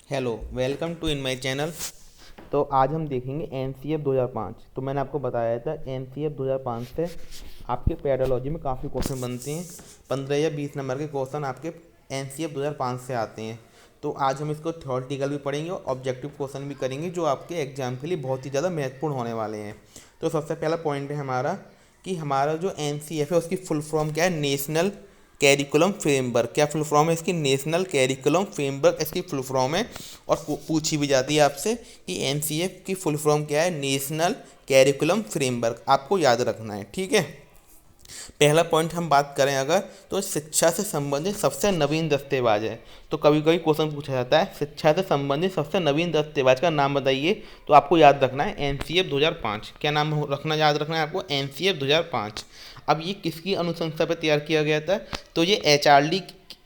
Hello, welcome to in my channel. तो आज हम देखेंगे एनसीएफ 2005। तो मैंने आपको बताया था एनसीएफ 2005 से आपके पैडोलॉजी में काफ़ी क्वेश्चन बनते हैं। 15 या 20 नंबर के क्वेश्चन आपके एनसीएफ 2005 से आते हैं। तो आज हम इसको थ्योरेटिकल भी पढ़ेंगे और ऑब्जेक्टिव क्वेश्चन भी करेंगे जो आपके एग्जाम के लिए बहुत ही ज़्यादा महत्वपूर्ण होने वाले हैं। तो सबसे पहला पॉइंट है हमारा कि हमारा जो एनसीएफ है उसकी फुल फॉर्म क्या है? National curriculum framework. क्या फुल फॉर्म है इसकी? नेशनल कैरिकुलम फ्रेमवर्क इसकी फुल फॉर्म है। और पूछी भी जाती है आपसे कि एनसीएफ की फुल फॉर्म क्या है? National curriculum framework. आपको याद रखना है, ठीक है। पहला पॉइंट हम बात करें अगर, तो शिक्षा से संबंधित सबसे नवीन दस्तावेज है। तो कभी कभी क्वेश्चन पूछा जाता है शिक्षा से संबंधित सबसे नवीन दस्तावेज का नाम बताइए। तो आपको याद रखना है एनसीएफ 2005। क्या नाम रखना, याद रखना है आपको? एनसीएफ 2005। अब ये किसकी अनुशंसा पर तैयार किया गया था? तो ये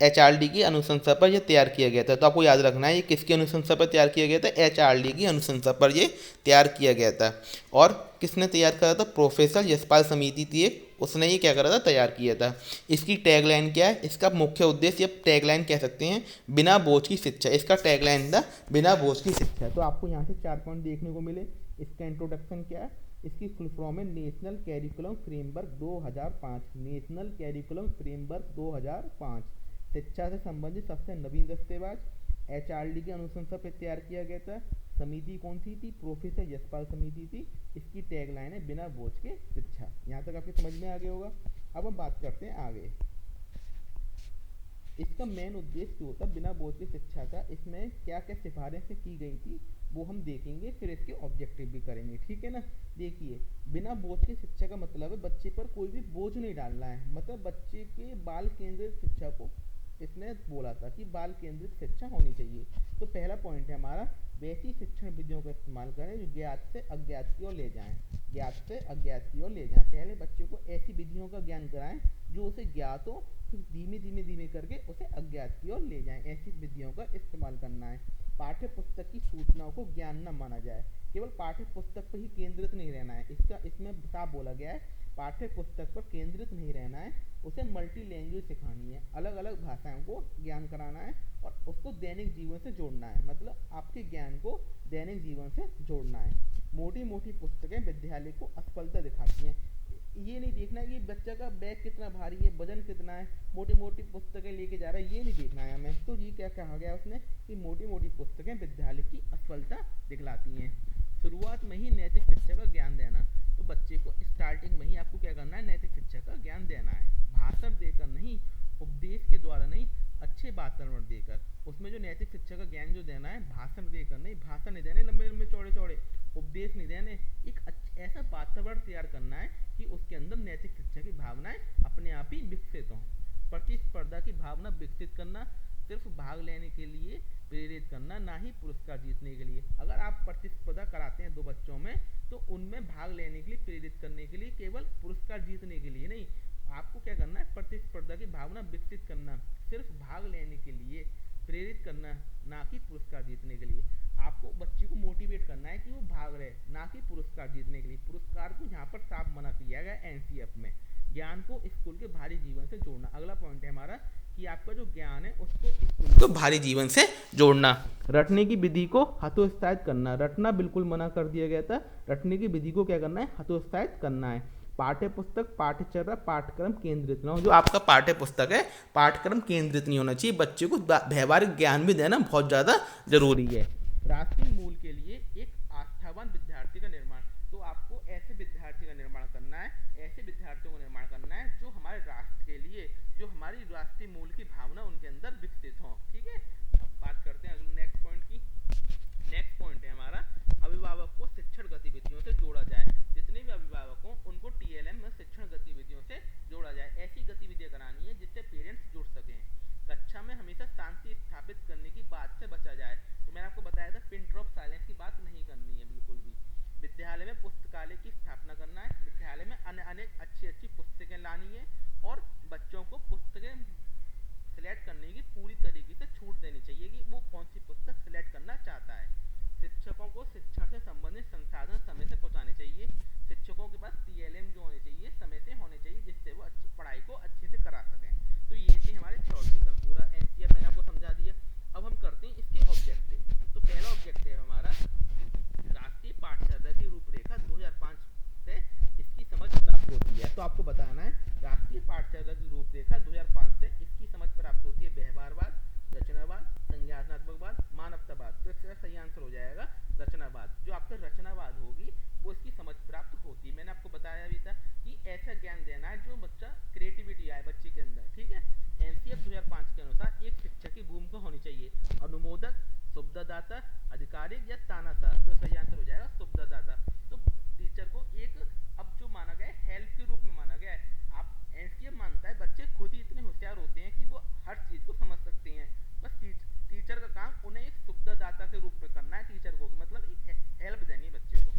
एचआरडी की अनुशंसा पर यह तैयार किया गया था। तो आपको याद रखना है ये किसकी अनुशंसा पर तैयार किया गया था? एचआरडी की अनुशंसा पर ये तैयार किया गया था। और किसने तैयार करा था? प्रोफेसर यशपाल समिति थी एक, उसने ये क्या करा था? तैयार किया था। इसकी टैगलाइन क्या है? इसका मुख्य उद्देश्य, ये टैगलाइन कह सकते हैं, बिना बोझ की शिक्षा। इसका टैगलाइन था बिना बोझ की शिक्षा। तो आपको यहाँ से 4 पॉइंट देखने को मिले। इसका इंट्रोडक्शन क्या है? इसकी फुल फॉर्म है national curriculum framework 2005। National curriculum framework 2005 शिक्षा से संबंधित सबसे नवीन दस्तावेज एचआरडी की अनुशंसा पर तैयार किया गया था। समिति कौन सी थी? प्रोफेसर यशपाल समिति थी। इसकी टैगलाइन है बिना बोझ के शिक्षा। यहाँ तक आपकी समझ में आ गया होगा। अब हम बात करते हैं आगे। इसका मेन उद्देश्य जो होता है बिना बोझ की शिक्षा का, इसमें क्या क्या सिफारिशें की गई थी वो हम देखेंगे, फिर इसके ऑब्जेक्टिव भी करेंगे, ठीक है ना। देखिए, बिना बोझ की शिक्षा का मतलब है बच्चे पर कोई भी बोझ नहीं डालना है। मतलब बच्चे के बाल केंद्रित शिक्षा को इसने बोला था कि बाल केंद्रित शिक्षा होनी चाहिए। तो पहला पॉइंट है हमारा, वैसी शिक्षण विधियों का इस्तेमाल करें जो ज्ञात से अज्ञात की ओर ले जाएं। ज्ञात से अज्ञात की ओर ले जाएं। पहले बच्चे को ऐसी विधियों का ज्ञान कराएं जो उसे ज्ञात हो, फिर धीमे धीमे धीमे करके उसे अज्ञात की ओर ले जाएं। ऐसी विधियों का इस्तेमाल करना है। पाठ्य पुस्तक की सूचनाओं को ज्ञान न माना जाए। केवल पाठ्य पुस्तक पर ही केंद्रित नहीं रहना है। इसमें साफ बोला गया है पाठ्य पुस्तक पर केंद्रित नहीं रहना है, उसे मल्टी लैंग्वेज सिखानी है। अलग अलग भाषाओं को ज्ञान कराना है और उसको दैनिक जीवन से जोड़ना है। मतलब आपके ज्ञान को दैनिक जीवन से जोड़ना है। मोटी मोटी पुस्तकें विद्यालय को असफलता दिखाती हैं। ये नहीं देखना है कि बच्चा का बैग कितना भारी है, वजन कितना है, मोटी मोटी पुस्तकें लेके जा रहा है, ये नहीं देखना है हमें। तो ये क्या कहा गया उसने कि मोटी मोटी पुस्तकें विद्यालय की असफलता दिखलाती हैं। शुरुआत में ही नैतिक शिक्षा का ज्ञान देना। तो बच्चे को स्टार्टिंग में ही आपको क्या करना है? नैतिक शिक्षा का ज्ञान देना है। भाषण देकर नहीं, उपदेश के द्वारा नहीं, अच्छे वातावरण देकर। उसमें जो नैतिक शिक्षा का ज्ञान जो देना है, भाषण देकर नहीं, भाषण नहीं देने लंबे लंबे चौड़े चौड़े, उपदेश नहीं देने, एक ऐसा वातावरण तैयार करना है कि उसके अंदर नैतिक शिक्षा की भावनाएं अपने आप ही विकसित हों। प्रतिस्पर्धा की भावना विकसित करना, सिर्फ भाग लेने के लिए प्रेरित करना, ना ही पुरस्कार जीतने के लिए। अगर आप प्रतिस्पर्धा कराते हैं दो बच्चों में, तो उनमें भाग लेने के लिए, प्रेरित करने के लिए, केवल पुरस्कार जीतने के लिए नहीं। आपको क्या करना है? प्रतिस्पर्धा की भावना विकसित करना, सिर्फ भाग लेने के लिए प्रेरित करना, ना कि पुरस्कार जीतने के लिए। आपको बच्चे को मोटिवेट करना है कि वो भाग रहे, ना कि पुरस्कार जीतने के लिए। पुरस्कार को यहाँ पर साफ मना किया गया एनसीएफ में। ज्ञान को स्कूल के भारी जीवन से जोड़ना। अगला पॉइंट है हमारा कि आपका जो ज्ञान है उसको स्कूल को भारी जीवन से जोड़ना। रटने की विधि को हतोत्साहित करना। रटना बिल्कुल मना कर दिया गया था। रटने की विधि को क्या करना है? हतोत्साहित करना है। पाठ्य पुस्तक, पाठ्यचर्या, पाठ्यक्रम केंद्रित न हो। जो आपका पाठ्य पुस्तक है, पाठ्यक्रम केंद्रित नहीं होना चाहिए। बच्चे को व्यवहारिक ज्ञान भी देना बहुत ज़्यादा जरूरी है। राष्ट्रीय मूल के लिए एक आस्थावान विद्यार्थी का निर्माण। तो आपको ऐसे विद्यार्थी का निर्माण करना है, ऐसे विद्यार्थियों का निर्माण करना है जो हमारे राष्ट्र के लिए, जो हमारी राष्ट्रीय मूल की भावना उनके अंदर विकसित हो, ठीक है। अब बात करते हैं अगले नेक्स्ट पॉइंट की। नेक्स्ट पॉइंट है हमारा, अभिभावक को शिक्षण गतिविधियों से जोड़ा जाए। जितने भी अभिभावक हों उनको टीएलएम में शिक्षण गतिविधियों से जोड़ा जाए। ऐसी गतिविधियां करानी है जिससे पेरेंट्स जुड़ सकें। कक्षा में हमेशा शांति स्थापित करने की बात से बचा जाए। तो मैंने आपको बताया था पिन ड्रॉप साइलेंस की बात नहीं करनी है बिल्कुल भी। विद्यालय में पुस्तकालय की स्थापना करना है। विद्यालय में अनेक अच्छी अच्छी पुस्तकें लानी है और बच्चों को पुस्तकें सिलेक्ट करने की पूरी तरीके से छूट देनी चाहिए कि वो कौन सी पुस्तक सिलेक्ट करना चाहता है। शिक्षकों को शिक्षण से संबंधित संसाधन समय से पहुंचाने चाहिए। शिक्षकों के पास टीएलएम जो होने चाहिए समय से होने चाहिए, जिससे वो अच्छी पढ़ाई को अच्छे से करा सकें। तो ये थे हमारे थ्योरेटिकल, पूरा एनसीएफ मैंने आपको समझा दिया। अब हम करते हैं इसके ऑब्जेक्टिव। स्तुब्धदाता, आधिकारिक या तानाशाह। तो सही आंसर हो जाएगा स्तुब्धदाता। तो टीचर को एक अब जो माना गया है हेल्प के रूप में माना गया है। आप एसटीएम मानता है बच्चे खुद ही इतने होशियार होते हैं कि वो हर चीज को समझ सकते हैं, बस टीचर का काम उन्हें एक स्तुब्धदाता के रूप में करना है टीचर को, मतलब एक हेल्प देनी है बच्चे को।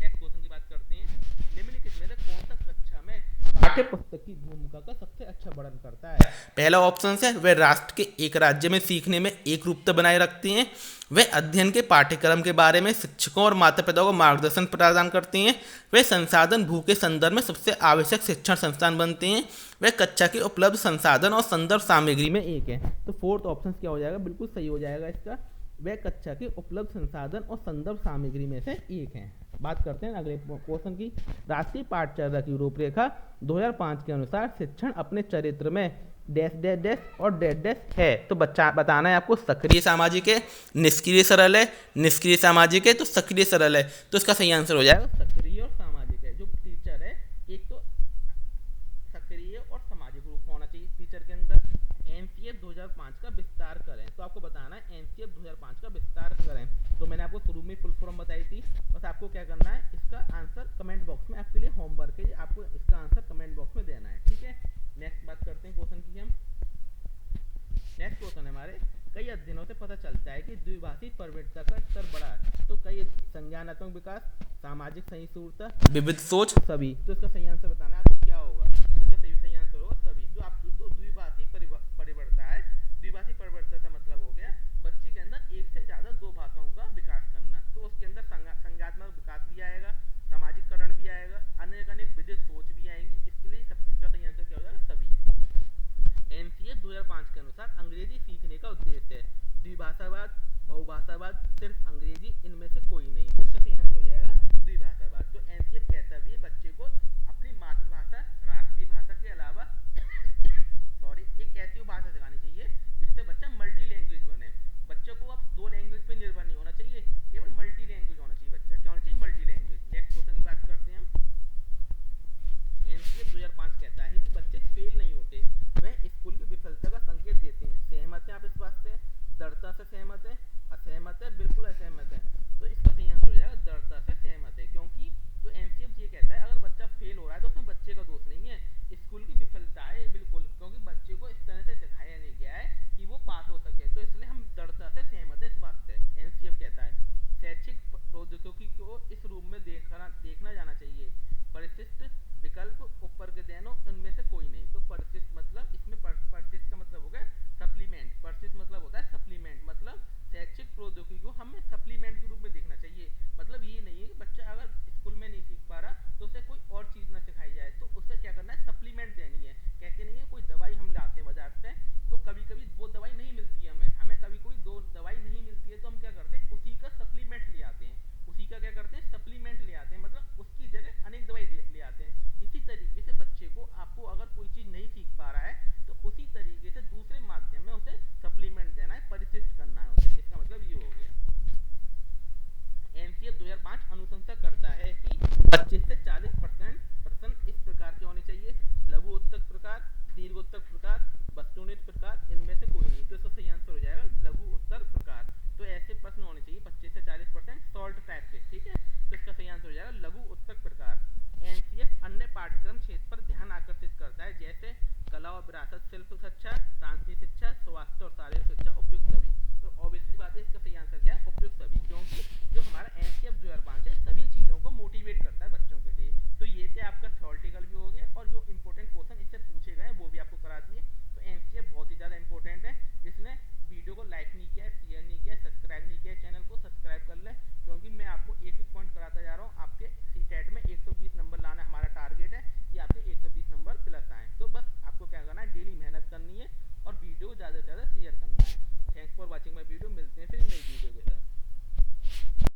नेक्स्ट क्वेश्चन की बात करते हैं, निम्नलिखित में से कौन सा कक्षा में पाठ्य पुस्तक की भूमिका का सबसे अच्छा वर्णन करता है। पहला ऑप्शन है वे राष्ट्र के एक राज्य में सीखने में एक रूपता बनाए रखती हैं, वे अध्ययन के पाठ्यक्रम के बारे में शिक्षकों और माता पिता को मार्गदर्शन प्रदान करती हैं, वे संसाधन भू के संदर्भ में सबसे आवश्यक शिक्षण संस्थान बनते हैं, वे कक्षा के उपलब्ध संसाधन और संदर्भ सामग्री में एक है। तो फोर्थ ऑप्शन क्या हो जाएगा, बिल्कुल सही हो जाएगा इसका, वह कक्षा के उपलब्ध संसाधन और संदर्भ सामग्री में से एक है। बात करते हैं अगले क्वेश्चन की। राष्ट्रीय पाठ्यचर्या की रूपरेखा 2005 के अनुसार शिक्षण अपने चरित्र में डैश डैश डैश और डैश डैश है। तो बच्चा बताना है आपको सक्रिय सामाजिक है, निष्क्रिय सरल है, निष्क्रिय सामाजिक है, तो सक्रिय सरल है। तो इसका सही आंसर हो जाएगा सक्रिय और सामाजिक है। जो टीचर है एक तो सक्रिय और सामाजिक रूप होना चाहिए टीचर के अंदर। एनसीएफ 2005 का विस्तार करें, तो आपको बताना है एनसीएफ 2005 का विस्तार करें। तो मैंने आपको शुरू में फुल फॉर्म बताई थी, बस आपको क्या करना है इसका आंसर कमेंट बॉक्स में, आपके लिए होमवर्क है, आपको इसका आंसर कमेंट बॉक्स में देना है, ठीक है। नेक्स्ट बात करते हैं क्वेश्चन की हम। नेक्स्ट क्वेश्चन है हमारे, कई अध्ययनों से पता चलता है कि द्विभाषी प्रवृत्ति का स्तर बढ़ा है। तो कई संज्ञानात्मक विकास, सामाजिक सहिष्णुता, विविध सोच, सभी। तो इसका सही आंसर बताना है आपको क्या होगा। तो इसका सही आंसर होगा सभी। जो आपकी तो द्विभाषी परिवर्तन है, द्विभाषी परिवर्तन का मतलब हो गया बच्चे के अंदर एक से ज्यादा दो भाषाओं का विकास करना। तो उसके अंदर संज्ञानात्मक विकास भी आएगा, सामाजिककरण भी आएगा, अनेक विविध सोच भी आएंगी। इसके लिए इसका सही आंसर क्या हो जाएगा सभी। एनसीएफ 2005 के अनुसार अंग्रेजी सीखने का उद्देश्य है द्विभाषावाद, बहुभाषावाद, सिर्फ अंग्रेजी, इनमें से कोई नहीं। इसका सही आंसर हो जाएगा द्विभाषावाद। तो एनसीएफ कहता भी है बच्चे को अपनी मातृभाषा, राष्ट्रीय भाषा के अलावा एक ऐसी भाषा सिखानी चाहिए जिससे बच्चा मल्टी लैंग्वेज बने। बच्चों को अब दो लैंग्वेज पे निर्भर नहीं होना चाहिए, केवल मल्टी लैंग्वेज होना चाहिए बच्चा। क्या होना चाहिए? Multi language. नेक्स्ट क्वेश्चन की बात करते हैं हम। एनसीएफ 2005 कहता है कि बच्चे फेल नहीं होते, वह स्कूल की विफलता का संकेत देते हैं। सहमत हैं आप इस बात से? दृढ़ता से सहमत है, असहमत है, बिल्कुल